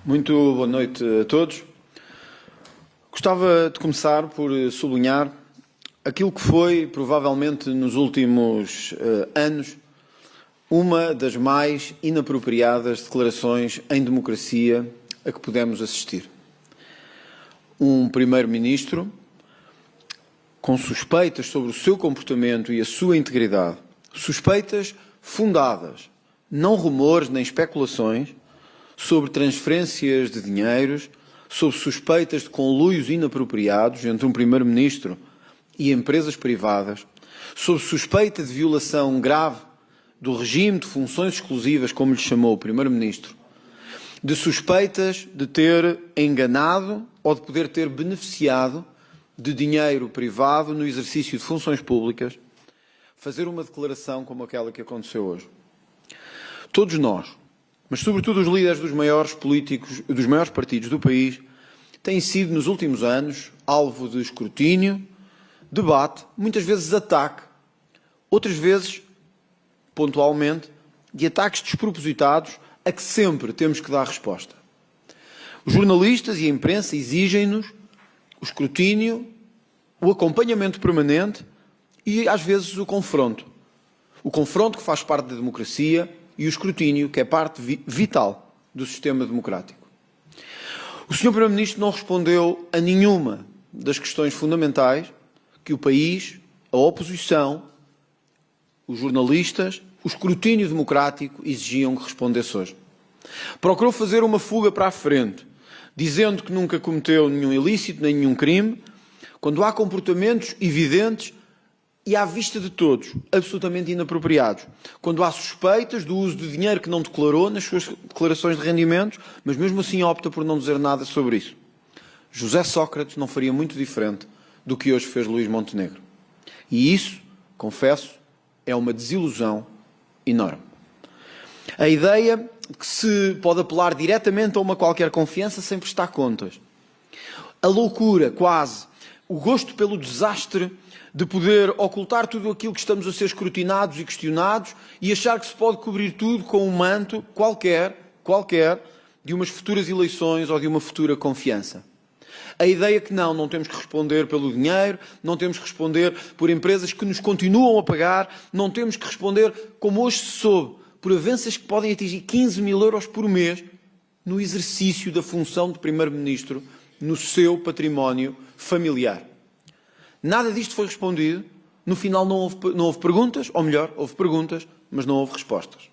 Muito boa noite a todos. Gostava de começar por sublinhar aquilo que foi, provavelmente, nos últimos anos, uma das mais inapropriadas declarações em democracia a que pudemos assistir. Um primeiro-ministro com suspeitas sobre o seu comportamento e a sua integridade, suspeitas fundadas, não rumores nem especulações, sobre transferências de dinheiros, sobre suspeitas de conluios inapropriados entre um primeiro-ministro e empresas privadas, sobre suspeita de violação grave do regime de funções exclusivas, como lhe chamou o primeiro-ministro, de suspeitas de ter enganado ou de poder ter beneficiado de dinheiro privado no exercício de funções públicas, fazer uma declaração como aquela que aconteceu hoje. Todos nós, mas sobretudo os líderes dos maiores políticos, dos maiores partidos do país, têm sido nos últimos anos alvo de escrutínio, debate, muitas vezes ataque, outras vezes, pontualmente, de ataques despropositados a que sempre temos que dar resposta. Os jornalistas e a imprensa exigem-nos o escrutínio, o acompanhamento permanente e, às vezes, o confronto. O confronto que faz parte da democracia e o escrutínio, que é parte vital do sistema democrático. O Sr. Primeiro-Ministro não respondeu a nenhuma das questões fundamentais que o país, a oposição, os jornalistas, o escrutínio democrático exigiam que respondesse hoje. Procurou fazer uma fuga para a frente, dizendo que nunca cometeu nenhum ilícito, nem nenhum crime, quando há comportamentos evidentes e à vista de todos, absolutamente inapropriados. Quando há suspeitas do uso de dinheiro que não declarou nas suas declarações de rendimentos, mas mesmo assim opta por não dizer nada sobre isso. José Sócrates não faria muito diferente do que hoje fez Luís Montenegro. E isso, confesso, é uma desilusão enorme. A ideia de que se pode apelar diretamente a uma qualquer confiança sem prestar contas. A loucura, quase, o gosto pelo desastre de poder ocultar tudo aquilo que estamos a ser escrutinados e questionados e achar que se pode cobrir tudo com um manto qualquer, de umas futuras eleições ou de uma futura confiança. A ideia que não temos que responder pelo dinheiro, não temos que responder por empresas que nos continuam a pagar, não temos que responder, como hoje se soube, por avanças que podem atingir 15 mil euros por mês no exercício da função de Primeiro-Ministro no seu património familiar. Nada disto foi respondido. No final não houve perguntas, ou melhor, houve perguntas, mas não houve respostas.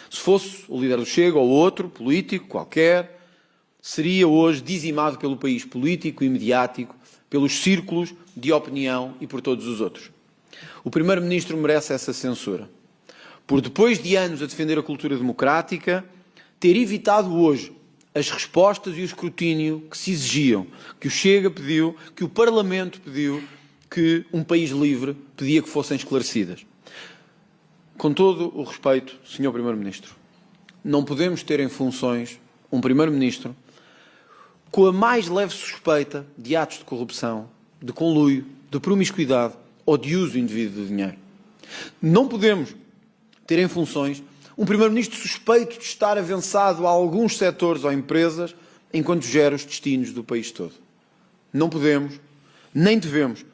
Se fosse o líder do Chega ou outro político qualquer, seria hoje dizimado pelo país político e mediático, pelos círculos de opinião e por todos os outros. O Primeiro-Ministro merece essa censura. Por depois de anos a defender a cultura democrática, ter evitado hoje as respostas e o escrutínio que se exigiam, que o Chega pediu, que o Parlamento pediu, que um país livre pedia que fossem esclarecidas. Com todo o respeito, Sr. Primeiro-Ministro, não podemos ter em funções um Primeiro-Ministro com a mais leve suspeita de atos de corrupção, de conluio, de promiscuidade ou de uso indevido de dinheiro. Não podemos ter em funções um Primeiro-Ministro suspeito de estar avançado a alguns setores ou empresas enquanto gera os destinos do país todo. Não podemos, nem devemos,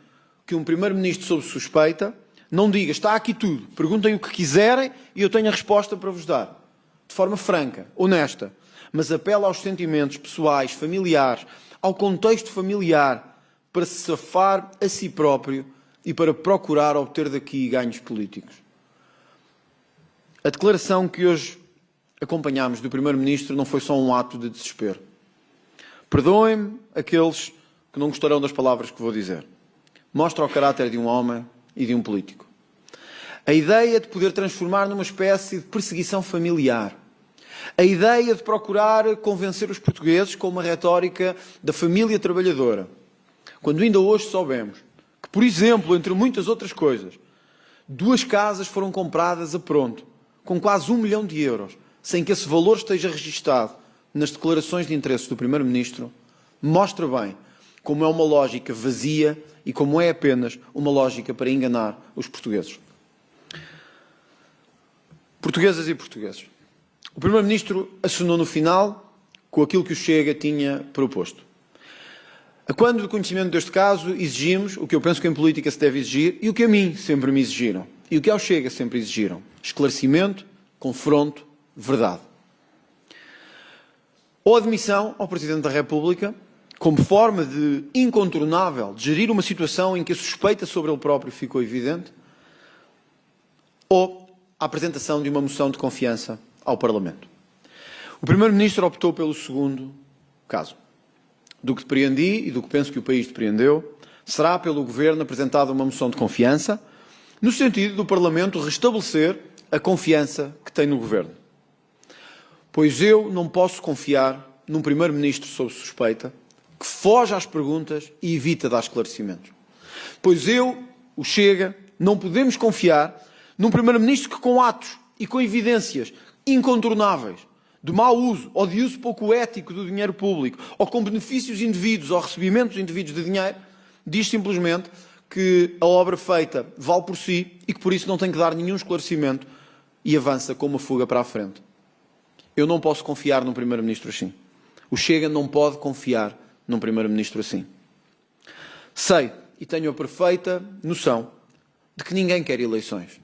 que um Primeiro-Ministro sob suspeita não diga, está aqui tudo, perguntem o que quiserem e eu tenho a resposta para vos dar. De forma franca, honesta, mas apela aos sentimentos pessoais, familiares, ao contexto familiar, para se safar a si próprio e para procurar obter daqui ganhos políticos. A declaração que hoje acompanhámos do Primeiro-Ministro não foi só um ato de desespero. Perdoem-me aqueles que não gostarão das palavras que vou dizer. Mostra o caráter de um homem e de um político. A ideia de poder transformar numa espécie de perseguição familiar. A ideia de procurar convencer os portugueses com uma retórica da família trabalhadora. Quando ainda hoje soubemos que, por exemplo, entre muitas outras coisas, 2 casas foram compradas a pronto, com quase 1 milhão de euros, sem que esse valor esteja registado nas declarações de interesses do Primeiro-Ministro, mostra bem como é uma lógica vazia e como é apenas uma lógica para enganar os portugueses. Portuguesas e portugueses. O Primeiro-Ministro assinou no final com aquilo que o Chega tinha proposto. A quando do conhecimento deste caso, exigimos o que eu penso que em política se deve exigir e o que a mim sempre me exigiram. E o que ao Chega sempre exigiram. Esclarecimento, confronto, verdade. Ou admissão ao Presidente da República, como forma de incontornável de gerir uma situação em que a suspeita sobre ele próprio ficou evidente, ou a apresentação de uma moção de confiança ao Parlamento. O Primeiro-Ministro optou pelo segundo caso. Do que depreendi e do que penso que o país depreendeu, será pelo Governo apresentada uma moção de confiança, no sentido do Parlamento restabelecer a confiança que tem no Governo. Pois eu não posso confiar num Primeiro-Ministro sob suspeita que foge às perguntas e evita dar esclarecimentos. Pois eu, o Chega, não podemos confiar num Primeiro-Ministro que, com atos e com evidências incontornáveis de mau uso ou de uso pouco ético do dinheiro público, ou com benefícios indevidos ou recebimentos indevidos de dinheiro, diz simplesmente que a obra feita vale por si e que por isso não tem que dar nenhum esclarecimento e avança com uma fuga para a frente. Eu não posso confiar num Primeiro-Ministro assim. O Chega não pode confiar num Primeiro-Ministro assim. Sei e tenho a perfeita noção de que ninguém quer eleições.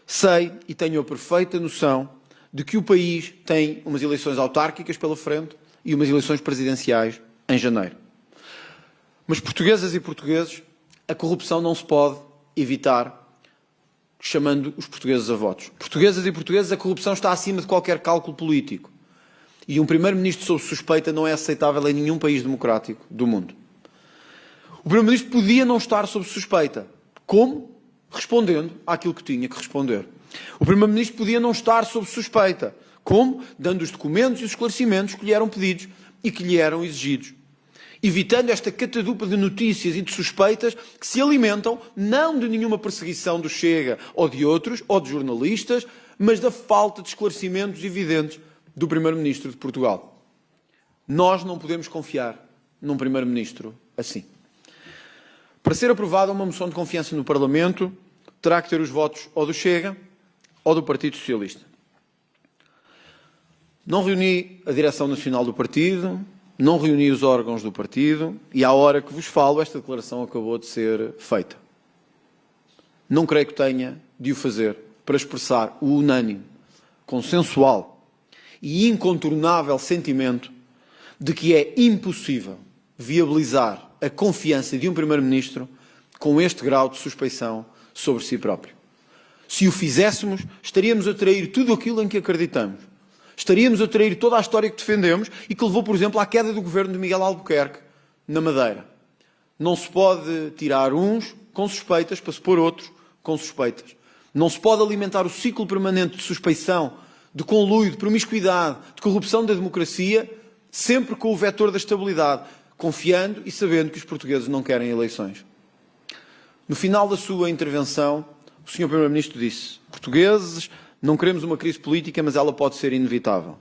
Sei e tenho a perfeita noção de que o país tem umas eleições autárquicas pela frente e umas eleições presidenciais em janeiro. Mas, portuguesas e portugueses, a corrupção não se pode evitar chamando os portugueses a votos. Portuguesas e portugueses, a corrupção está acima de qualquer cálculo político. E um Primeiro-Ministro sob suspeita não é aceitável em nenhum país democrático do mundo. O Primeiro-Ministro podia não estar sob suspeita. Como? Respondendo àquilo que tinha que responder. O Primeiro-Ministro podia não estar sob suspeita. Como? Dando os documentos e os esclarecimentos que lhe eram pedidos e que lhe eram exigidos. Evitando esta catadupa de notícias e de suspeitas que se alimentam não de nenhuma perseguição do Chega ou de outros, ou de jornalistas, mas da falta de esclarecimentos evidentes do Primeiro-Ministro de Portugal. Nós não podemos confiar num Primeiro-Ministro assim. Para ser aprovada uma moção de confiança no Parlamento, terá que ter os votos ou do Chega ou do Partido Socialista. Não reuni a direção nacional do partido, não reuni os órgãos do partido e, à hora que vos falo, esta declaração acabou de ser feita. Não creio que tenha de o fazer para expressar o unânime, consensual e incontornável sentimento de que é impossível viabilizar a confiança de um Primeiro-Ministro com este grau de suspeição sobre si próprio. Se o fizéssemos, estaríamos a trair tudo aquilo em que acreditamos. Estaríamos a trair toda a história que defendemos e que levou, por exemplo, à queda do governo de Miguel Albuquerque, na Madeira. Não se pode tirar uns com suspeitas para se pôr outros com suspeitas. Não se pode alimentar o ciclo permanente de suspeição, de conluio, de promiscuidade, de corrupção da democracia, sempre com o vetor da estabilidade, confiando e sabendo que os portugueses não querem eleições. No final da sua intervenção, o Sr. Primeiro-Ministro disse: portugueses, não queremos uma crise política, mas ela pode ser inevitável.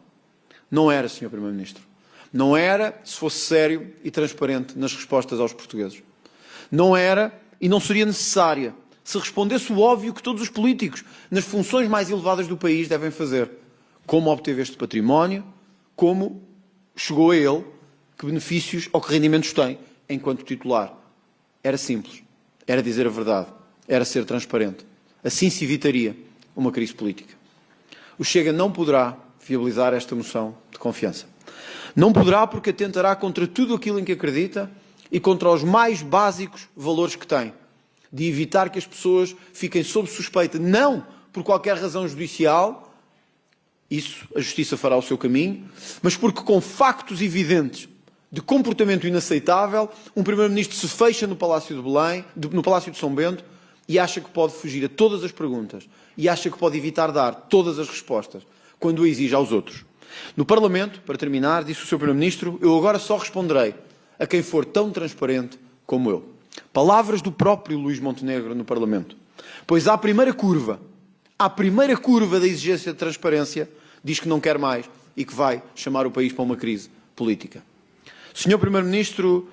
Não era, Sr. Primeiro-Ministro. Não era se fosse sério e transparente nas respostas aos portugueses. Não era e não seria necessária se respondesse o óbvio que todos os políticos, nas funções mais elevadas do país, devem fazer. Como obteve este património, como chegou a ele, que benefícios ou que rendimentos tem enquanto titular. Era simples. Era dizer a verdade. Era ser transparente. Assim se evitaria uma crise política. O Chega não poderá viabilizar esta moção de confiança. Não poderá porque atentará contra tudo aquilo em que acredita e contra os mais básicos valores que tem. De evitar que as pessoas fiquem sob suspeita, não por qualquer razão judicial, isso a Justiça fará o seu caminho, mas porque com factos evidentes de comportamento inaceitável, um Primeiro-Ministro se fecha no Palácio de Belém, no Palácio de São Bento, e acha que pode fugir a todas as perguntas, e acha que pode evitar dar todas as respostas, quando o exige aos outros. No Parlamento, para terminar, disse o Sr. Primeiro-Ministro: eu agora só responderei a quem for tão transparente como eu. Palavras do próprio Luís Montenegro no Parlamento. Pois à primeira curva da exigência de transparência, diz que não quer mais e que vai chamar o país para uma crise política. Sr. Primeiro-Ministro,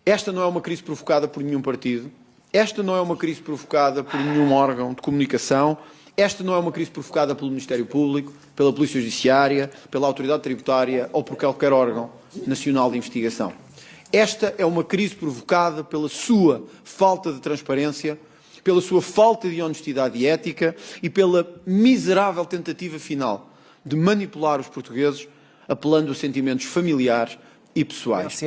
esta não é uma crise provocada por nenhum partido, esta não é uma crise provocada por nenhum órgão de comunicação Esta não é uma crise provocada pelo Ministério Público, pela Polícia Judiciária, pela Autoridade Tributária ou por qualquer órgão nacional de investigação. Esta é uma crise provocada pela sua falta de transparência, pela sua falta de honestidade e ética e pela miserável tentativa final de manipular os portugueses, apelando a sentimentos familiares e pessoais.